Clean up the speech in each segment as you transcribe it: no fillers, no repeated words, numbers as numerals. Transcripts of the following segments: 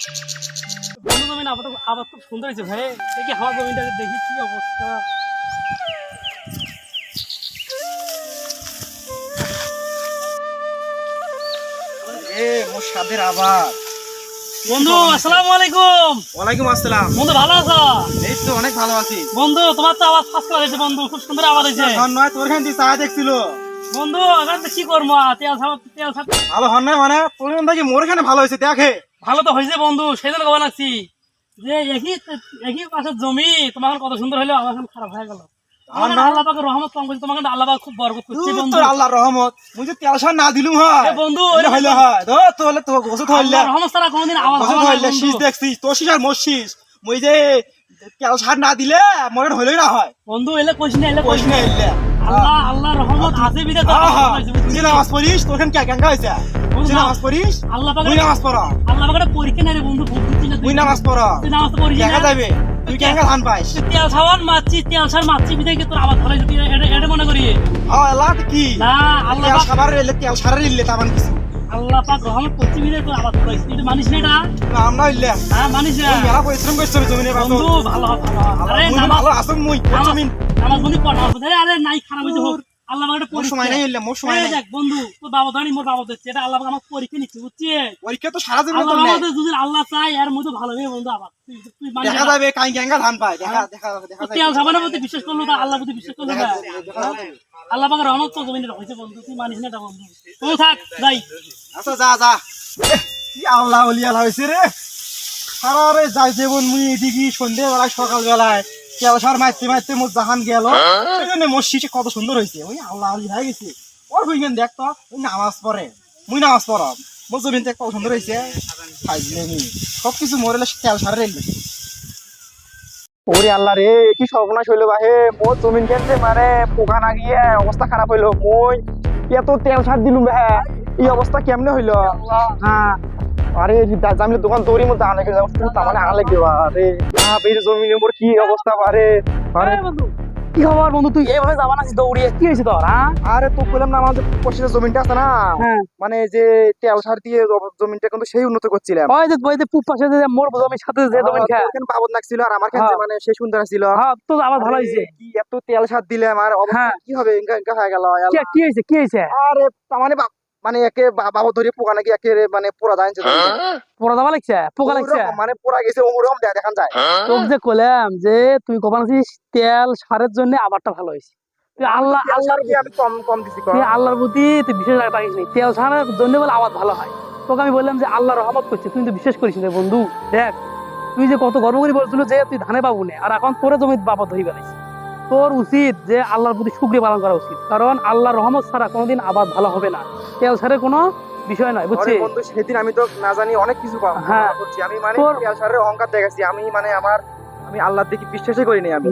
বন্ধু জমিন আবার আবার খুব সুন্দর হয়েছে ভাই। দেখি আমার জমিটা দেখি কি অবস্থা। মোর সাদের আবার বন্ধু আসসালামু আলাইকুম। ওয়ালাইকুম আসসালাম। বন্ধু ভালো আছো? এই তো অনেক ভালো আছি বন্ধু তোমার তো আওয়াজ ফাঁস করা হয়েছে বন্ধু, খুব সুন্দর আওয়াজ হয়েছে হন নয় তোর খান দিয়ে চা দেখছিল বন্ধু। এখন তো কি করবো, তেল ছাড়া তেল ছাড়া ভালো হন নয় মানে তোর খান থেকে মোর এখানে ভালো হয়েছে দেখে ভালো তো হয়েছে বন্ধু, সেই জন্য কবে লাগছি যে একই পাশের জমি তোমার কত সুন্দর হলো, আমার এখন খারাপ হয়ে গেল। আল্লাহ পাকে রহমত কম করছে, তোমাকে আল্লাহ পাক খুব বরকত করছে বন্ধু। তোর আল্লাহর রহমত মুই যে তেল সার না দিলুম হয় বন্ধু হইলে হয় তো তোলে তো গোসত হইলে আল্লাহর রহমত ছাড়া কোনোদিন আওয়াজ গোসত হবে না হইলে বন্ধু। শীষ দেখছিস তোর শীষ আর মোর শীষ মুই যে তেল সার না দিলে মোর হইলই না হয় বন্ধু এলে কইস না, এলে কইস না হইলে আল্লাহর রহমত আছে বিদে তো তুই নামাজ পড়িস তোর খান কে কেঙ্গা হইছে তুই নামাজ পড়িস আল্লাহ পাকে তুই নামাজ পড় আল্লাহ পাকে পরীক্ষা নাই রে বন্ধু, ভোট দিচ্ছি না তুই নামাজ পড় তুই নামাজ তো পড়িস কেঙ্গা না। যাবে তুই কেঙ্গা ধান পাইস তেল সাবান মারছি, তেল সার মারছি বিদে কি তোর আওয়াজ ধরে তুই এটা মনে করি আল্লাহ কি না। আল্লাহ তেল পাক সাবার রেলে তেল সারা রিলে তামান কিছু আল্লাহ পাক রহমত করছি বিদে তোর আওয়াজ ধরে তুই মানিস না এটা। আমরা হইলে হ্যাঁ মানিস না তুই মেলা পরিশ্রম করছিস জমিনে বাবু বন্ধু। ভালো আরে মুই নামাজ ভালো আসুন মুই জমিন নামাজ বন্ধু পড়া আরে নাই খারাপ হইতে হোক, আল্লাহ পাক মোর সময় নাই হইলে মোর সময় নাই দেখ বন্ধু তোর বাবা ধরি মোর বাবা দিচ্ছে, এটা আল্লাহ পাক আমার পরীক্ষা নিচ্ছে বুঝছিস। পরীক্ষা তো সারা জীবন আল্লাহ তো নেই আমাদের যদি আল্লাহ চাই এর মধ্যে ভালো হবে বন্ধু। আবার তুই মানিস দেখা না। যাবে কাই কেঙ্গা ধান পায় দেখা দেখা দেখা তুই তেল সাবানের প্রতি বিশ্বাস করলো না, আল্লাহ প্রতি বিশ্বাস করলো না। আল্লাহ পাকের রহমত তো জমিনে হয়েছে বন্ধু, তুই মানিস না এটা বন্ধু। তুই থাক যাই। আচ্ছা যা যা কি আল্লাহ ওলি আল্লাহ হইছে রে সারা রে যাই জীবন মুই এদিকে সন্ধ্যে বেলায় সকাল বেলায় তেল সার মারতে মারতে মোর জাহান গেল সেই জন্য মোর শীষে কত সুন্দর হয়েছে ওই আল্লাহ আলি হয়ে গেছে ওর হইগেন দেখ তো ওই নামাজ পড়ে মুই নামাজ পড়াম মোর জমিন কত সুন্দর হয়েছে সবকিছু মরে তেল সার রেল ওরে আল্লাহ রে কি সর্বনাশ হইলো বাহে মোর জমিন কেন্দ্রে মানে পোকা না গিয়ে অবস্থা খারাপ হইলো মই এত তেল সার দিলুম ভাই এই অবস্থা কেমনে হইলো হ্যাঁ আরে জামিলে দোকান দৌড়ির মধ্যে আনে গেলে তার মানে আলে কেউ আরে বের জমিনের উপর কি অবস্থা পারে আরে বন্ধু কি খবর বন্ধু, তুই এইভাবে যাবা না দৌড়িয়ে, কি হয়েছে তোর? হ্যাঁ আরে তো বললাম না আমাদের পাশে জমিনটা আছে না হ্যাঁ মানে যে তেল সার দিয়ে জমিনটা কিন্তু সেই উন্নত করছিলাম ওই যে পুপ পাশে যে মোর জমির সাথে যে জমি খায় ওখানে বাবদ লাগছিল আর আমার কাছে মানে সেই সুন্দর ছিল হ্যাঁ তো আবার ভালো হয়েছে। কি এত তেল সার দিলাম আর অবস্থা হ্যাঁ। কি হবে ইনকা হয়ে গেল কি হয়েছে কি হয়েছে? আরে তার মানে মানে একে বাবা ধরে পোকা নাকি একে মানে পোড়া যায় পোড়া যাবা লাগছে, পোকা লাগছে মানে পোড়া গেছে ওরকম দেখান যায় তোকে যে কইলাম যে তুই কবানছিস তেল সারের জন্য আবারটা ভালো হয়েছে। তুই আল্লাহর আমি কম কম দিছি তুই আল্লাহর প্রতি তুই বিশেষ রাখিস নি, তেল সারের জন্য বলে আওয়াজ ভালো হয়। তোকে আমি বললাম যে আল্লাহ রহমত করছে, তুই তো বিশ্বাস করিস না বন্ধু। দেখ তুই যে কত গর্ব করে বলছিল যে তুই ধানে পাবো না, আর এখন তোরে জমি বাবা ধরি বেড়াইছিস। তোর উচিত যে আল্লাহর প্রতি শুকরিয়া পালন করা উচিত, কারণ আল্লাহর রহমত ছাড়া কোনোদিন আবাদ ভালো হবে না। তেল ছাড়ের কোনো বিষয় নয় বুঝছিস। বন্ধু সেদিন আমি তো না জানি অনেক কিছু হ্যাঁ করছি আমি মানে তেল সারের অহংকার দেখাচ্ছি আমি মানে আমি আল্লাহর দিকে বিশ্বাসই করি নাই আমি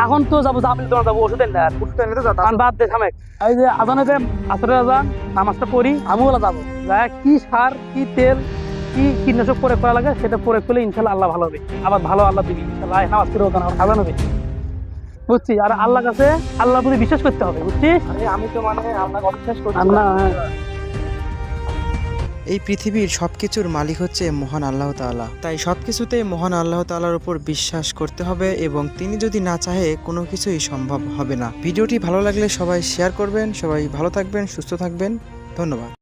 এখন তো যাবো জামিল দোকান যাবো ওষুধ এনে আর ওষুধ এনে তো যেতাম। কারণ বাদ দে থামেক এই যে আজানের আসরের আজান নামাজটা পড়ি আমি ওলা যাবো কি সার কি তেল কি কীটনাশক প্রয়োগ করা লাগে সেটা প্রয়োগ করলে ইনশাল্লাহ আল্লাহ ভালো হবে, আবার ভালো আল্লাহ দিবি ইনশাল্লাহ। নামাজ পড়ে ওখানে আজান হবে বুঝছিস, আর আল্লাহর কাছে আল্লাহর প্রতি বিশ্বাস করতে হবে বুঝছিস। আমি তো মানে আল্লাহকে অবিশ্বাস করি না এই পৃথিবীর সবকিছুর মালিক হচ্ছে মহান আল্লাহ তাআলা, তাই সবকিছুতে মহান আল্লাহ তাআলার উপর বিশ্বাস করতে হবে এবং তিনি যদি না চাহে কোনো কিছুই সম্ভব হবে না। ভিডিওটি ভালো লাগলে সবাই শেয়ার করবেন, সবাই ভালো থাকবেন, সুস্থ থাকবেন, ধন্যবাদ।